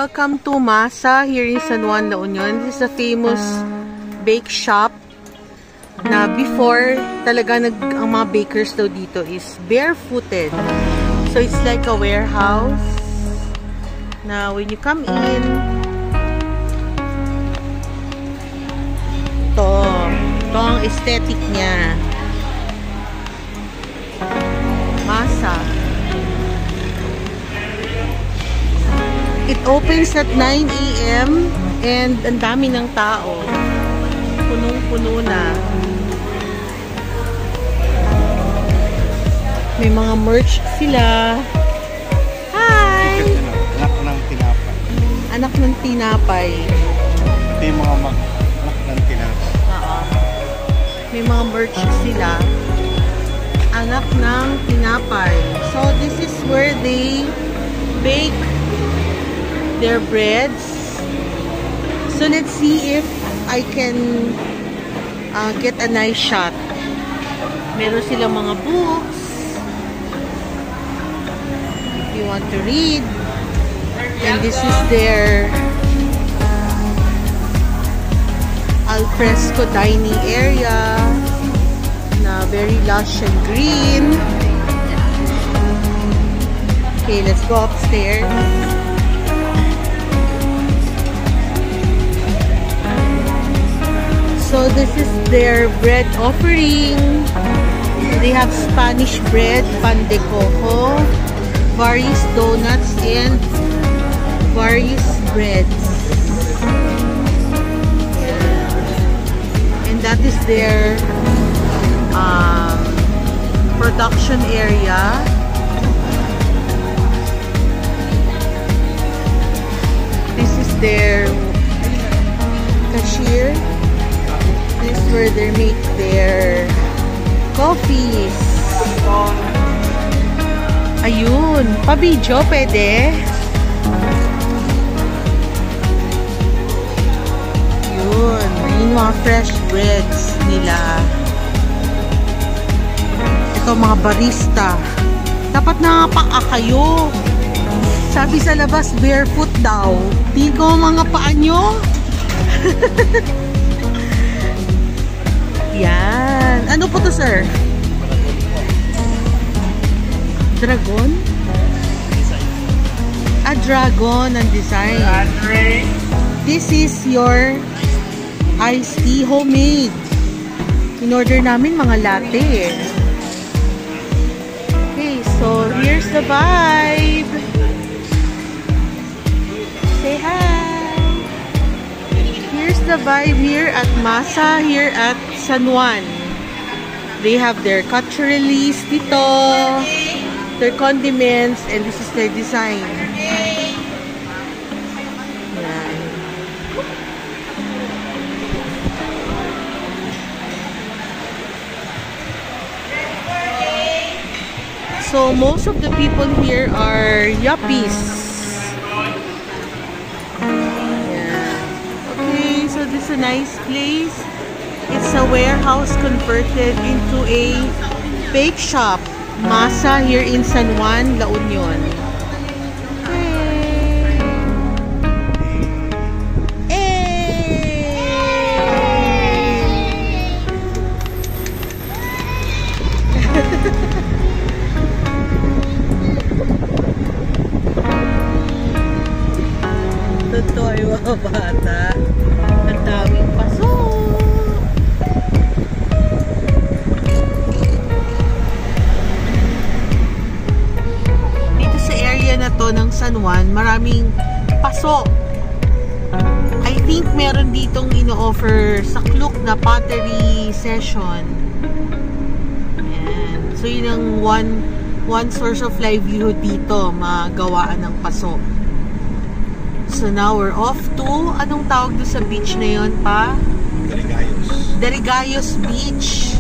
Welcome to Masa here in San Juan, La Union. This is a famous bake shop na before talaga ang mga bakers daw dito is barefooted. So it's like a warehouse. Now when you come in, ito ang aesthetic niya. Masa. It opens at 9 AM and ang dami ng tao. Punong-puno na. May mga merch sila. Hi! Anak ng tinapay. Anak ng tinapay. Ito yung mga anak ng tinapay. Oo. May mga merch sila. Anak ng tinapay. So this is where they bake their breads. So let's see if I can get a nice shot. Meron silang mga books if you want to read. And this is their alfresco dining area na very lush and green. Okay, let's go upstairs. So this is their bread offering. They have Spanish bread, pan de coco, various donuts, and various breads. And that is their production area. This is their cashier. This is where they make their coffees. Ayun, pabidyo pwede. Ayun, yung mga fresh breads nila. Ito mga barista. Dapat nakapaka kayo. Sabi sa labas, barefoot daw. Tingin ko mga paa nyo. Yan. Ano po to, sir? Dragon? A dragon ang design. This is your iced tea, homemade. In order namin mga latte. Okay, so here's the vibe. Say hi. Here's the vibe here at Masa, here at San Juan. They have their cutleries dito, their condiments, and this is their design. Yan. So most of the people here are yuppies. So this is a nice place. It's a warehouse converted into a bake shop. Masa here in San Juan, La Union. Totoo yung mga bata. Ang daming paso. Dito sa area na to ng San Juan, maraming paso. I think meron ditong ino-offer sa Kluk na pottery session. Ayan. So yun ang one source of livelihood dito, magawaan ng paso. So now we're off to, anong tawag doon sa beach na yun pa? Darigayos. Darigayos Beach.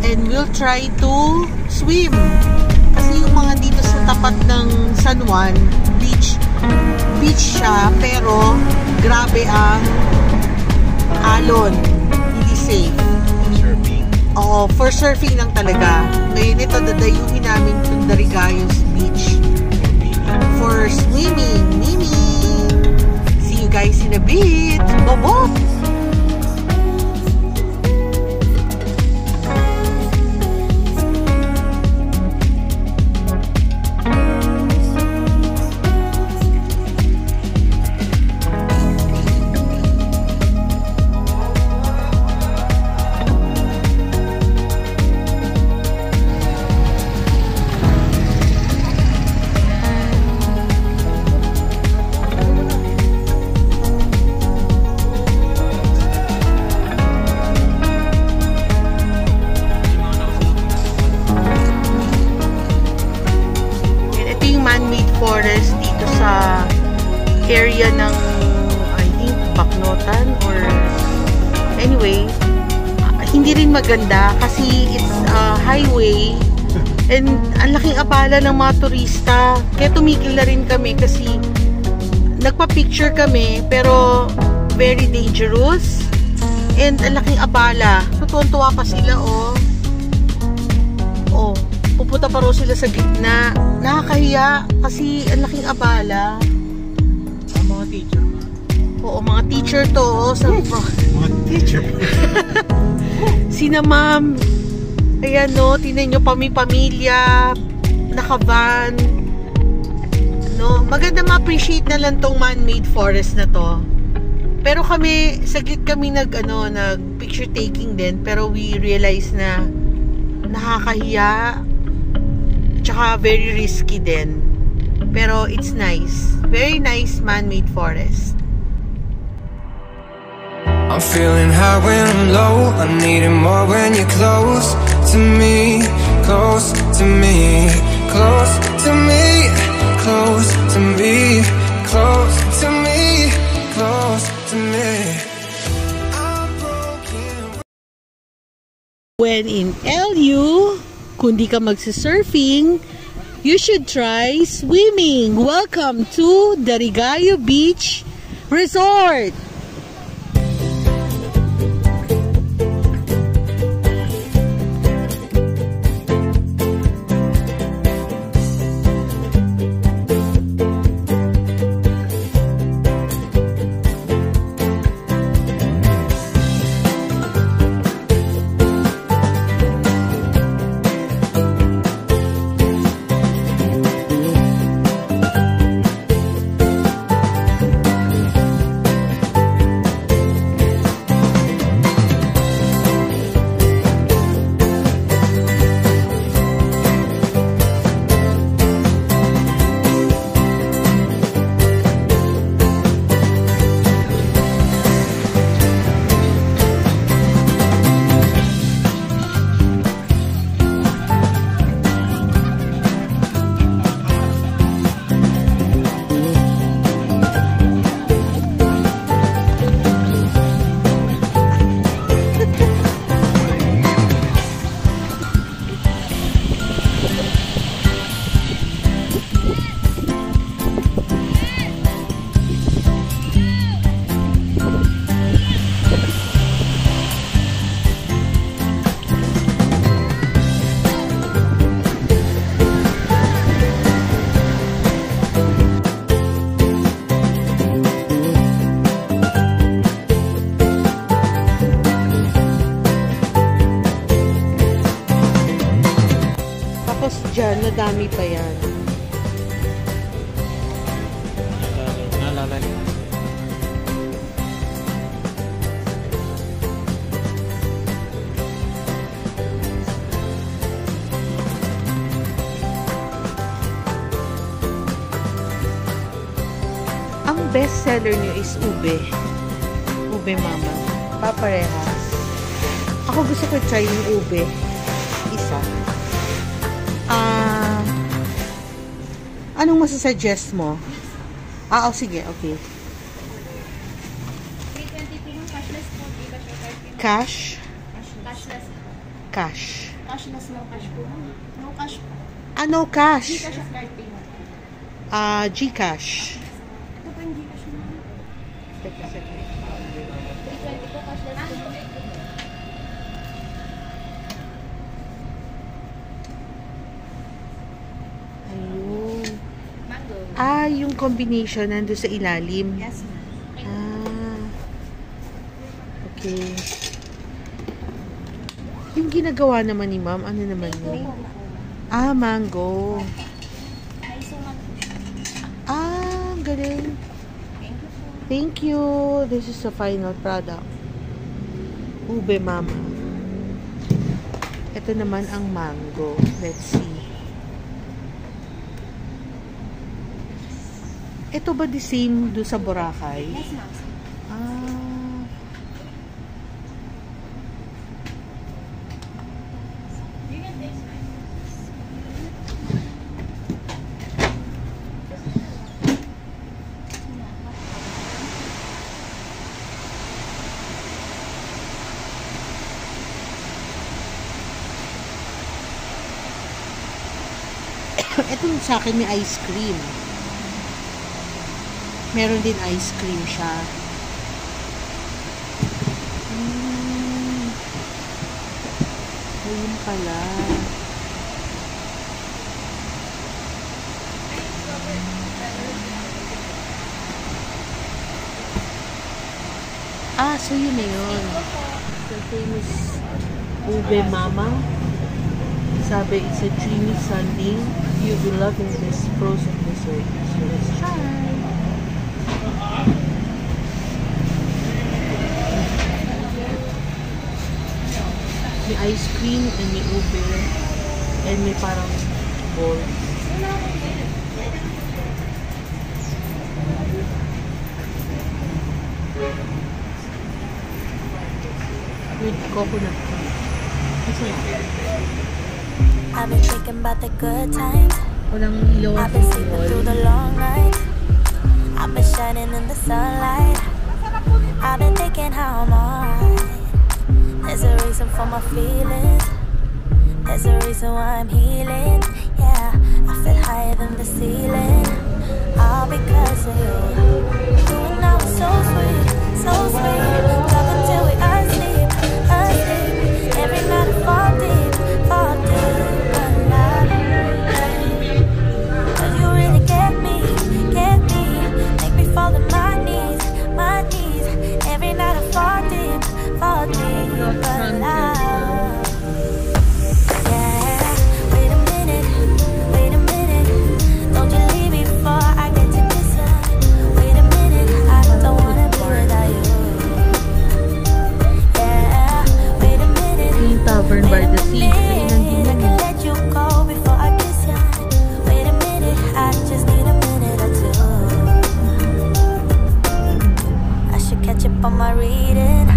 And we'll try to swim. Kasi yung mga dito sa tapat ng San Juan, beach siya, pero grabe ang alon. Hindi safe. For surfing. Oo, for surfing lang talaga. Ngayon ito, dadayuhin namin itong Darigayos Beach. For swimming. guys in a bit. Bobo! Forest dito sa area ng I think Baknotan or anyway, hindi rin maganda kasi it's a highway and ang laking abala ng mga turista, kaya tumigil na rin kami kasi nagpa-picture kami pero very dangerous and ang laking abala. So tuwan-tuwa pa sila pupunta pa raw sila sa gitna. Nakakahiya kasi ang laking abala. Mga teacher. Oo, mga teacher to. Mga teacher. Sina ma'am. Ayan no, tinan nyo pamilya, naka-van. No, maganda ma-appreciate na lang tong man-made forest na to. Pero kami, saglit kami nag picture taking din, pero we realize na nakakahiya. Tsaka very risky din. Pero it's nice. Very nice man-made forest. I'm feeling high when I'm low. I need it more when you're close to me. Close to me. Close to me. Close to me. Close to me. Close to me. I'm broken. When in LU, kung di ka magsisurfing, you should try swimming. Welcome to Darigayo Beach Resort. Dyan, nadami pa yan. Nalala. Ang best seller nyo is ube. Ube mama. Paparehas. Ako gusto ko try yung ube. Isa. Anong masasuggest mo? Sige, okay. 322 cashless po, di ba siya? Cash? Cashless. Cash. Cashless, no cash po. No cash po. No cash? Gcash of card payment. Gcash. Ito po yung Gcash na. 320 po, cashless po. Ayun. Yung combination nandun sa ilalim. Yes, ma'am. Okay. Yung ginagawa naman ni ma'am, ano naman yun? Ah, mango. May suman po siya. Ah, galing. Thank you po. Thank you. This is the final product. Ube mama. Ito naman ang mango. Let's see. Ito ba the same do sa Boracay? Yes, ma'am. Ah. You can taste mine. Ito sa akin may ice cream. Meron din ice cream siya. Ayun pala. Ah, so yun na yun. The famous Ube Mama. Sabi, it's a dreamy sundae. You'll be loving this frozen dessert. So let's try. May ice cream and may ube and may parang balls. With coconut. I've been thinking about the good times. Walang ilaw I've ang been sleeping through the long nights. I've been shining in the sunlight. I've been thinking how I'm alright. There's a reason for my feelings. There's a reason why I'm healing. Yeah, I feel higher than the ceiling. All because of you. You and I were so sweet, so sweet. Talk until we asleep, asleep. Every night I fall deep, fall deep. But love, cause you really get me, make me fall to my knees, my knees. Every night I fall deep, fall deep. But love, yeah. Wait a minute, don't you leave me before I get to kiss her. Wait a minute, I don't wanna be without you. Yeah, wait a minute. Yung tavern by the sea. Ayun ang I din can let you go before I kiss ya. Wait a minute, I just need a minute or two. I should catch up on my reading.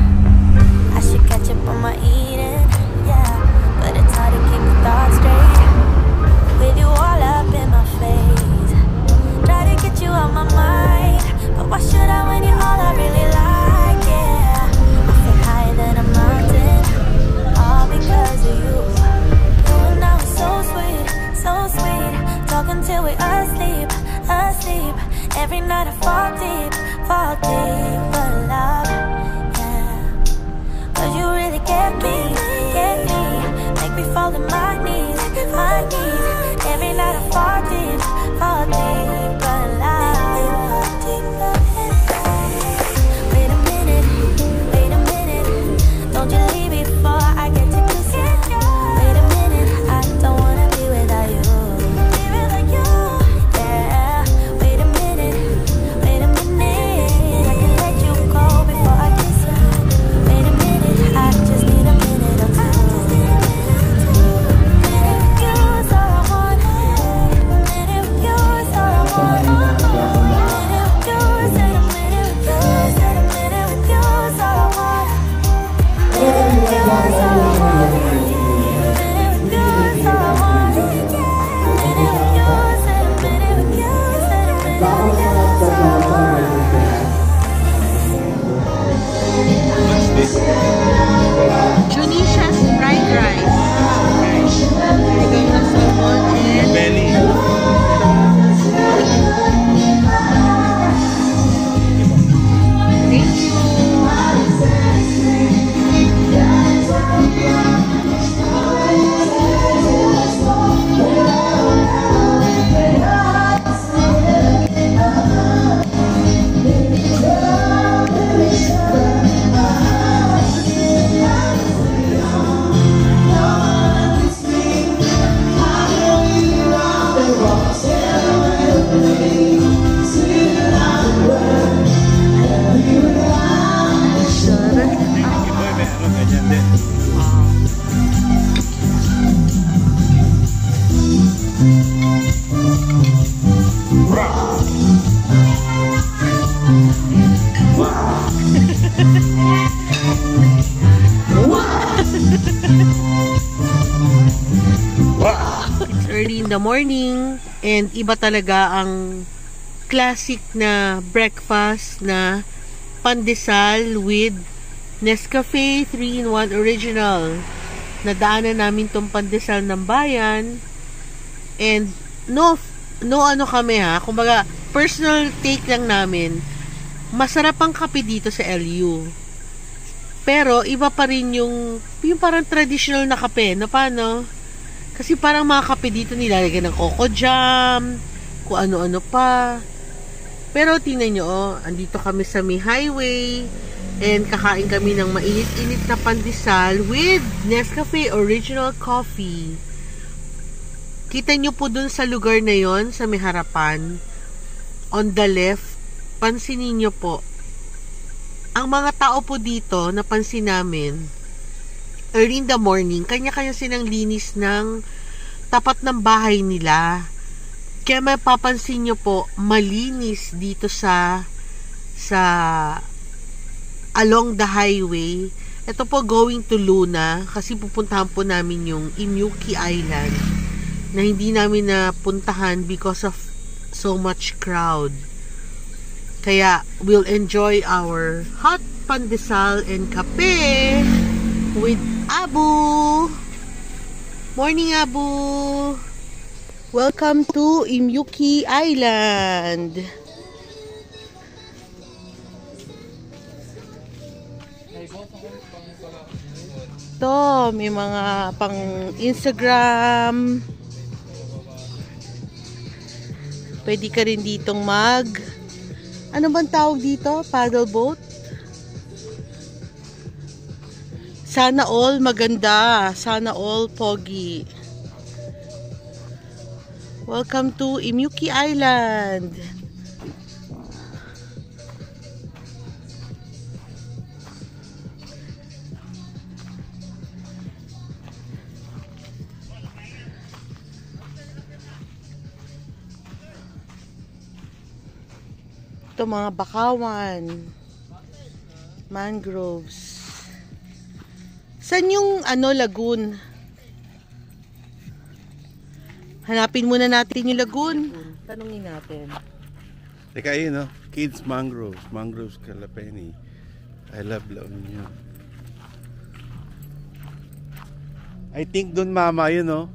I should catch up on my eating. Yeah, but it's hard to keep the thoughts straight with you all up in my face. Try to get you out my mind, but why should I when you're all I really like? Yeah, I feel higher than a mountain, all because of you. It's early in the morning and iba talaga ang classic na breakfast na pandesal with Nescafe 3-in-1 Original. Nadaanan namin tong pandesal ng bayan and no ano kami ha, kumbaga personal take lang namin, masarap ang kape dito sa LU. Pero iba pa rin yung parang traditional na kape, no paano? Kasi parang mga kape dito nilalagyan ng coco jam, kung ano-ano pa. Pero tingnan nyo, andito kami sa may highway and kakain kami ng mainit-init na pandesal with Nescafe Original Coffee. Kita nyo po dun sa lugar na yon sa may harapan, on the left, pansinin nyo po. Ang mga tao po dito, napansin namin, early in the morning, kanya-kanya silang linis ng tapat ng bahay nila. Kaya mapapansin nyo po, malinis dito sa along the highway. Ito po going to Luna kasi pupuntahan po namin yung Imyuki Island na hindi namin napuntahan because of so much crowd. Kaya we'll enjoy our hot pandesal and kape with Abu. Morning, Abu. Welcome to Imyuki Island. Ito, may mga pang Instagram. Pwede ka rin ditong ano bang tawag dito? Paddle boat? Sana all maganda. Sana all pogi. Welcome to Imyuki Island. Ito mga bakawan, mangroves. Saan yung lagoon? Hanapin muna natin yung lagoon. Tanungin natin. Teka yun, no? Kids Mangroves. Mangroves Calapeni. I love La Union. I think doon mama yun, no?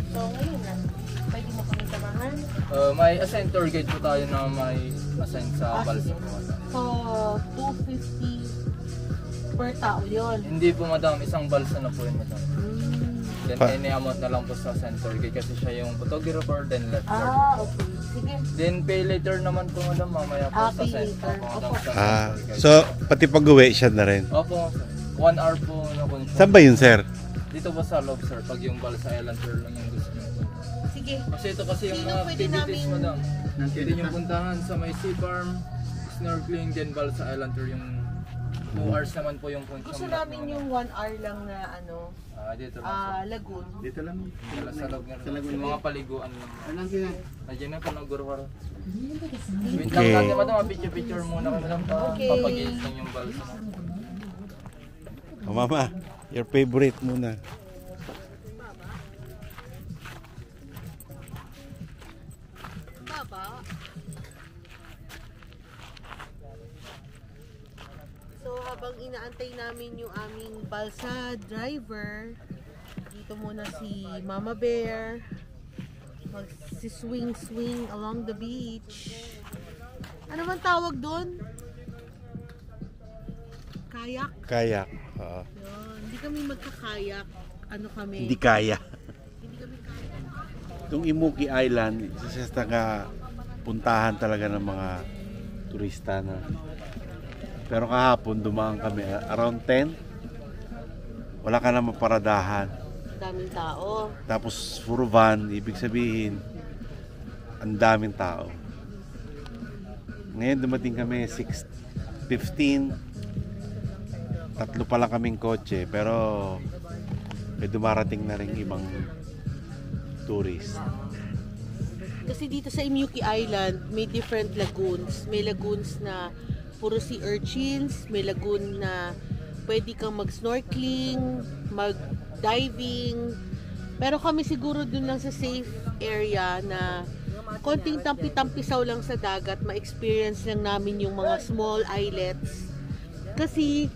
So, ngayon na, pwede mo kami samahan? May assign tour guide po tayo na may assign sa balsa po. So, 250 per tao yun. Hindi po madam, isang balsa na po yun madam. Then any amount na lang po sa assign tour guide kasi siya yung photographer, then lifeguard. Okay. Sige. Then pay later naman po madam, mamaya po sa assign tour guide. So, pati pag-uwi siya na rin. Opo, 1 hour po na consume. Saan ba yun, sir? Dito po sa loob sir, pag yung balsa island tour lang yung gusto nyo. Sige. Kasi ito kasi yung Sino mga pwede activities namin- madam. Pwede nyo puntahan sa may sea farm, snorkeling, then balsa island tour yung 2 hours naman po yung consume. Gusto namin yung 1 hour lang na dito lang lagoon. Dito lang. sa loob nga rin. Yung mga paliguan lang. Nandiyan na panagurwara. Wait lang natin madam, picture muna kami madam. Okay. Papagilid lang yung balsa. Oh, mama, your favorite muna. Baba. So, habang inaantay namin yung aming balsa driver, dito muna si Mama Bear. Mag-swing along the beach. Ano man tawag doon? Kayak? Kayak. Oo. Yun. Hindi kami magkakayak. Ano kami? Hindi kaya. Hindi kami kaya. Itong Imyuki Island, isa sa puntahan talaga ng mga turista na. Pero kahapon dumaan kami around 10. Wala ka na maparadahan. Daming tao. Tapos puro van, ibig sabihin ang daming tao. Ngayon dumating kami 6:15. Tatlo pa lang kaming kotse, pero may dumarating na rin ibang tourist. Kasi dito sa Imyuki Island, may different lagoons. May lagoons na puro sea urchins, may lagoon na pwede kang mag-snorkeling, mag-diving. Pero kami siguro dun lang sa safe area na konting tampi-tampisaw lang sa dagat, ma-experience lang namin yung mga small islets. Kasi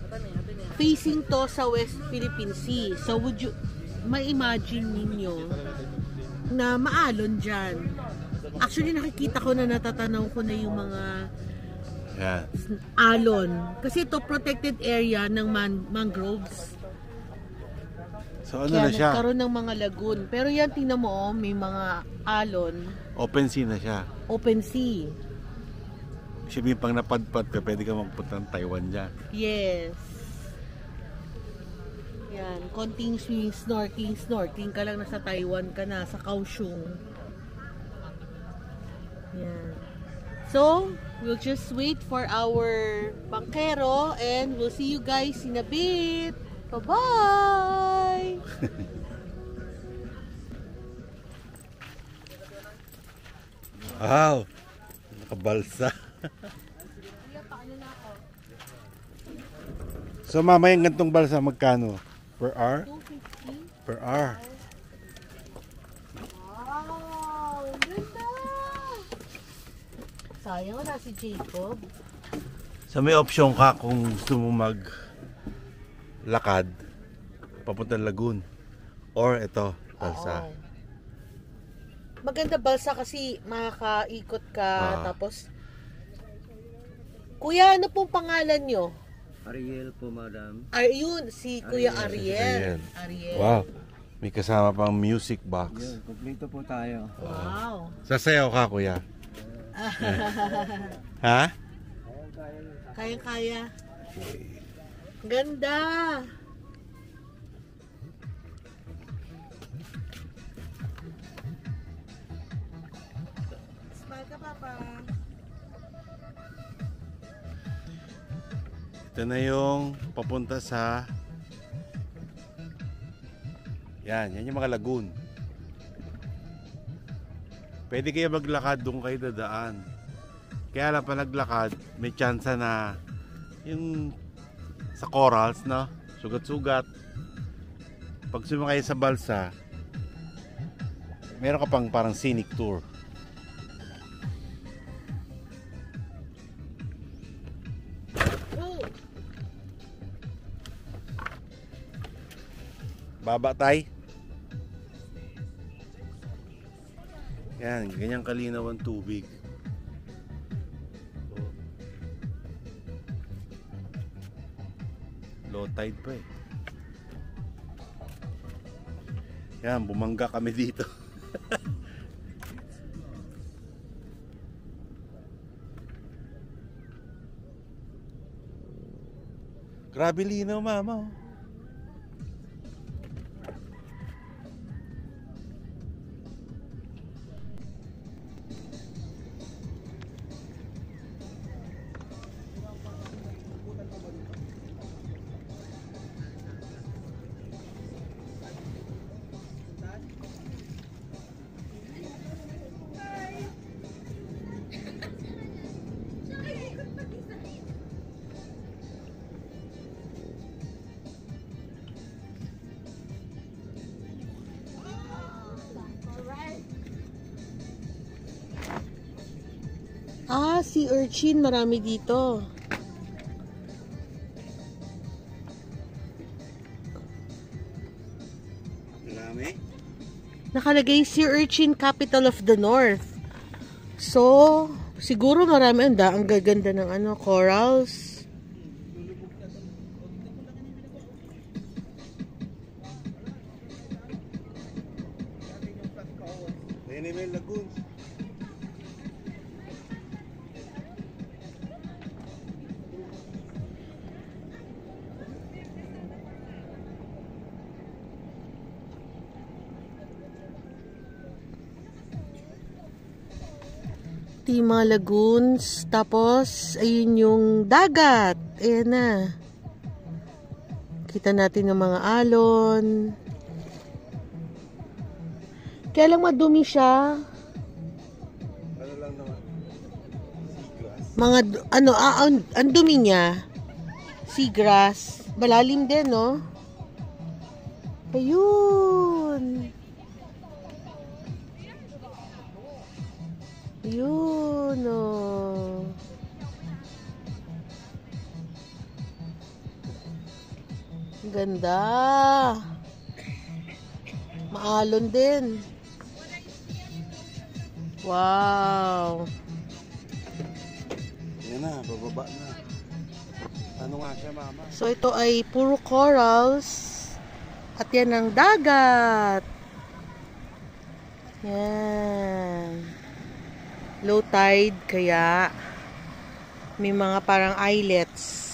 facing to sa West Philippine Sea. So would you ma-imagine ninyo na maalon dyan? Actually nakikita ko na, natatanaw ko na yung mga alon. Kasi ito protected area ng mangroves. So ano Kaya na siya? nagkaroon ng mga lagoon. Pero yan, tingnan mo, oh, may mga alon. Open sea na siya. Open sea. Sabihin pang napadpad ka, pwede ka magpunta ng Taiwan dyan. Yes. Yan, konting snorkeling ka lang, nasa Taiwan ka na, sa Kaohsiung. Yan. So, we'll just wait for our bangkero and we'll see you guys in a bit. Bye-bye! Wow! Nakabalsa. So mamaya yung gantong balsa magkano? Per hour? 250. Per hour. Wow! Ganda! Sayang na si Jacob. So may option ka kung gusto mo maglakad papunta Lagoon or ito, balsa. Oo. Maganda balsa kasi makakaikot ka. Tapos Kuya, ano pong pangalan nyo? Ariel po, madam. Yun, si Kuya Ariel. Wow. May kasama pang music box. Yun, kompleto po tayo. Wow. Sasayaw ka, kuya. Ha? Kayang-kaya. Ganda. Smile ka, Papa. Ito na yung papunta sa yan yung mga lagoon. Pwede kayo maglakad doon kayo dadaan. Kaya lang pa naglakad, may chance na yung sa corals, no? Sugat-sugat. Pag sumakay sa balsa, meron ka pang parang scenic tour. Baba tay. Yan, ganyan kalinaw ang tubig. Low tide pa eh. Yan, bumangga kami dito. Grabe linaw, mama. Oh. Sea urchin, marami dito. Marami? Nakalagay sea urchin, capital of the north. So, siguro marami. Ang gaganda ng corals. Anyway, lagoon. Ito yung mga lagoons. Tapos, ayun yung dagat. Ayan na. Kita natin yung mga alon. Kaya lang madumi siya. Ano lang naman? Seagrass. Mga, ang dumi niya. Seagrass. Malalim din, no? Ayun. Ayun, oh. Ganda. Maalon din. Wow. Yan na, bababa na. Ano nga siya, mama? So ito ay puro corals. At yan ang dagat. Yan. Low tide, kaya may mga parang islets.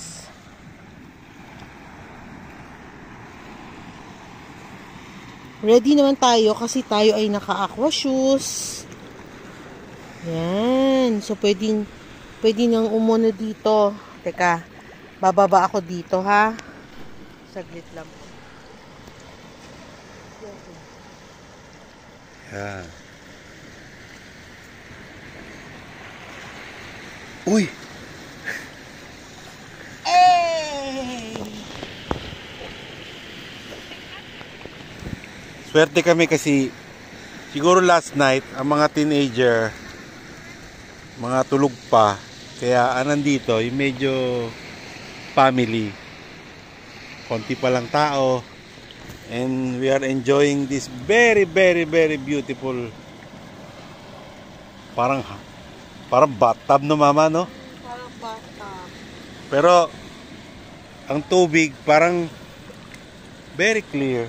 Ready naman tayo kasi tayo ay naka-aqua shoes. Yan. So, pwede nang umuna dito. Teka, bababa ako dito, ha? Saglit lang. Yan. Uy! Swerte kami kasi siguro last night ang mga teenager mga tulog pa kaya nandito yung medyo family, konti pa lang tao, and we are enjoying this very beautiful parang bathtub, no mama, no? Parang bathtub. Pero ang tubig parang very clear.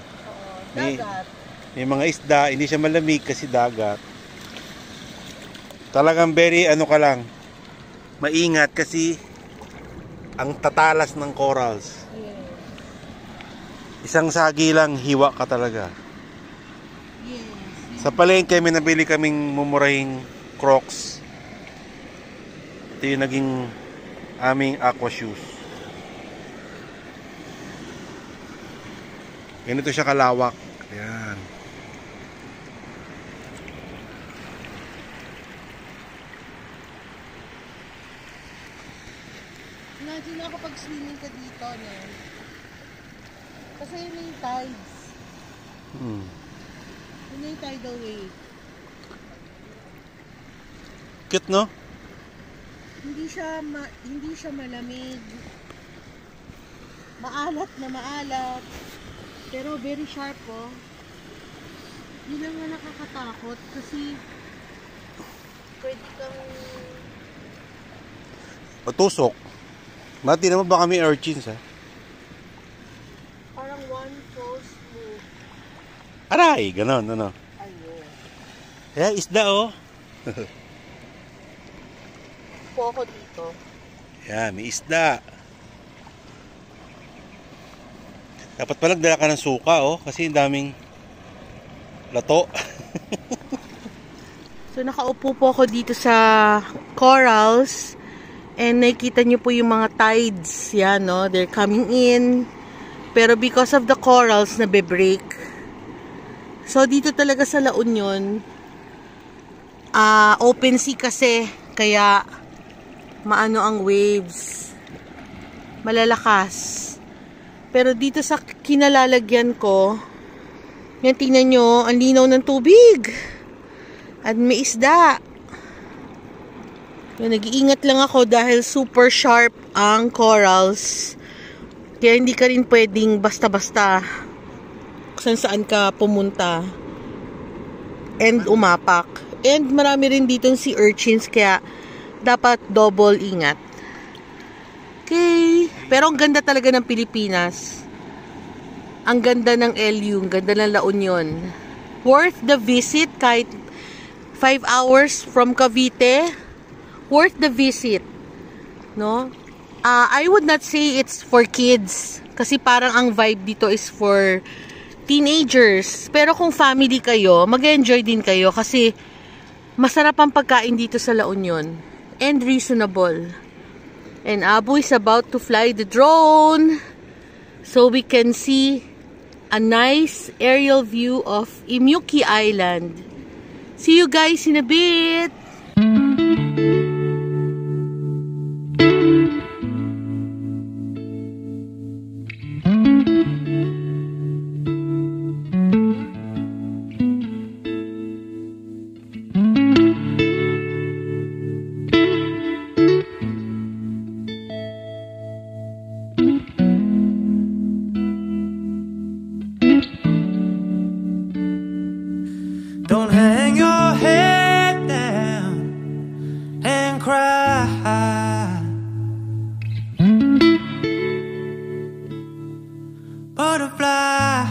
Dagat. May mga isda, hindi siya malamig kasi dagat. Talagang very ka lang, maingat kasi ang tatalas ng corals. Isang sagi lang, hiwa ka talaga. Sa palengke may nabili kaming mumurahing Crocs. Ito yung naging aming aqua shoes. Ganito siya kalawak. Ayan. Imagine ako pag swimming ka dito, no? Kasi yun yung tides. Yun yung tidal wave. Cute, no? Hindi siya malamig. Maalat na maalat. Pero very sharp, oh. Yun lang nga nakakatakot kasi pwede kang Patusok. Mati naman baka may urchins, ha? parang one false move. Aray, ganon, ano? Ayun. Kaya isda, oh. Po ako dito. Yan, may isda. Dapat pala dala ka ng suka, oh, kasi daming lato. So nakaupo po ako dito sa corals and nakikita nyo po yung mga tides. Yan, no? They're coming in. Pero because of the corals, nabe-break. So dito talaga sa La Union, open sea kasi, kaya maano ang waves. Malalakas. Pero dito sa kinalalagyan ko, yan, tingnan nyo, ang linaw ng tubig. At may isda. Yan, nag-iingat lang ako dahil super sharp ang corals. Kaya hindi ka rin pwedeng basta-basta kung saan ka pumunta. And umapak. And marami rin dito si urchins, kaya dapat double ingat. Okay. Pero ang ganda talaga ng Pilipinas. Ang ganda ng LU, ang ganda ng La Union. Worth the visit kahit 5 hours from Cavite. Worth the visit. No? I would not say it's for kids. Kasi parang ang vibe dito is for teenagers. Pero kung family kayo, mag-enjoy din kayo kasi masarap ang pagkain dito sa La Union. And reasonable. And Abu is about to fly the drone so we can see a nice aerial view of Imyuki Island. See you guys in a bit! butterfly.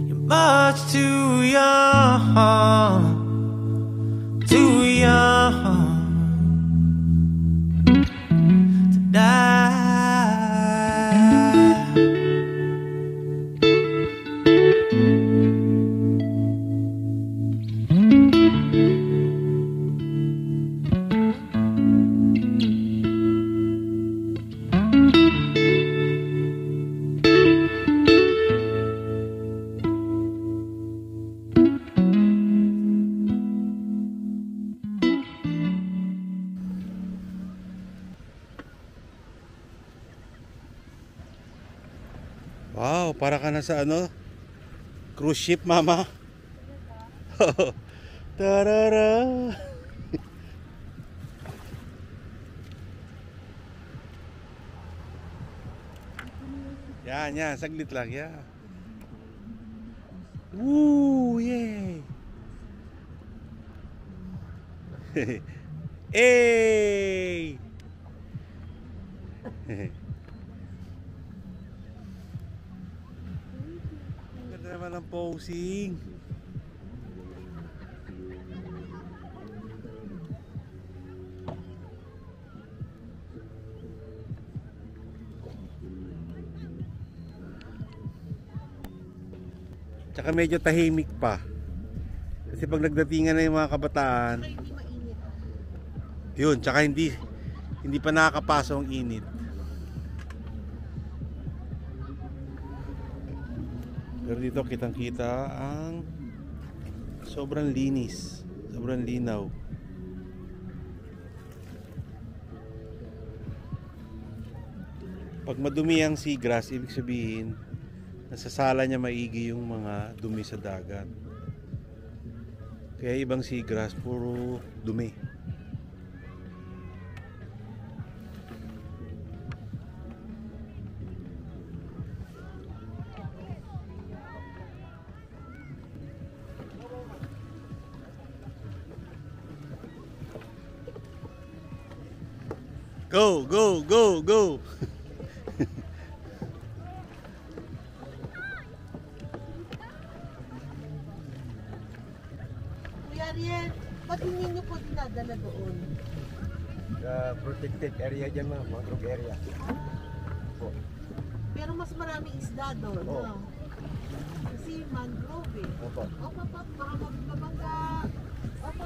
You're much too young to die. Wow, para ka na sa ano? Cruise ship, mama. Tarara. Yan, saglit lang, yan. Woo, yay. Hey. Ganda naman ang posing. Tsaka medyo tahimik pa. Kasi pag nagdatingan na yung mga kabataan, yun, tsaka hindi pa nakakapaso ang init. Pero dito kitang kita ang sobrang linis, sobrang linaw. Pag madumi ang seagrass, ibig sabihin nasasala niya maigi yung mga dumi sa dagat. Kaya ibang seagrass puro dumi. Go, go, go, go. Kuya Ariel, ba't hindi nyo po dinadala doon? Protected area dyan, ma'am. Mangrove area. Po. Pero mas maraming isda doon. Oo. No? Kasi mangrove eh. Opo. Op, baka magbabangga. Op.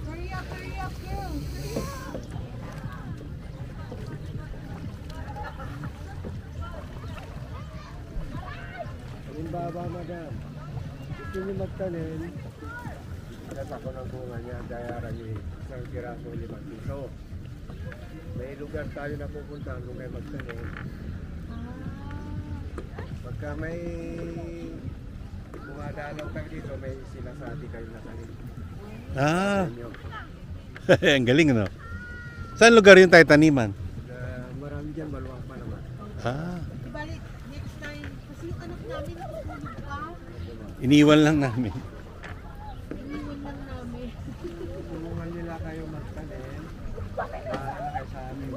Hurry up, girl. Hurry up. Baba, madam. Gusto niyo magtanim, ilat ako ng bunga niya, dayaran niyo isang piraso 5 piso. May lugar tayo na pupuntahan kung kayo magtanim. Pagka may bumadalaw tayo dito, may sinasabi kayo na tanim. Ang galing, no? Saan lugar yung tayo taniman? Marami dyan, maluwang pa naman. Balik, next time. Kasi yung anak namin nakatulog pa. Iniwan lang namin. Tulungan nila kayo magtanim. Para kayo sa amin.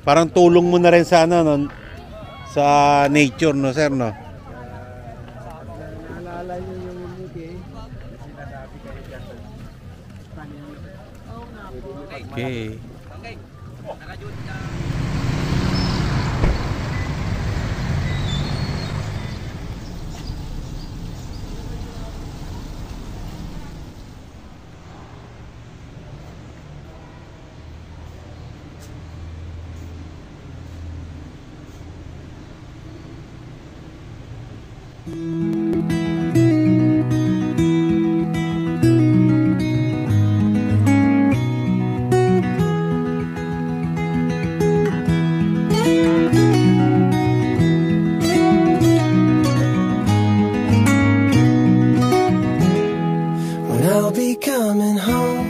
Parang tulong mo na rin sa ano, no? Sa nature, no, sir, no? Naalala nyo yung umuti, sinasabi kayo dyan. Tanim. Oo nga po. Okay. When I'll be coming home,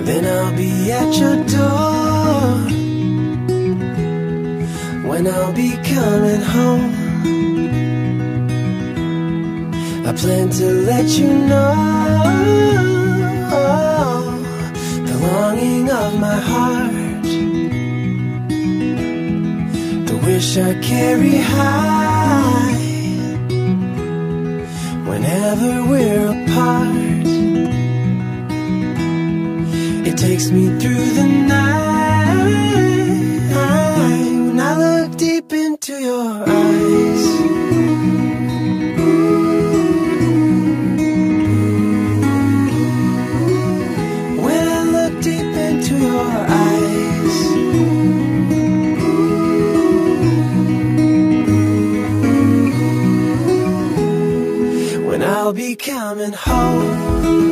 then I'll be at your door. When I'll be coming home, I plan to let you know the longing I carry high whenever we're apart. It takes me through the night when I look deep into your eyes. When I look deep into your eyes. When I'll be coming home.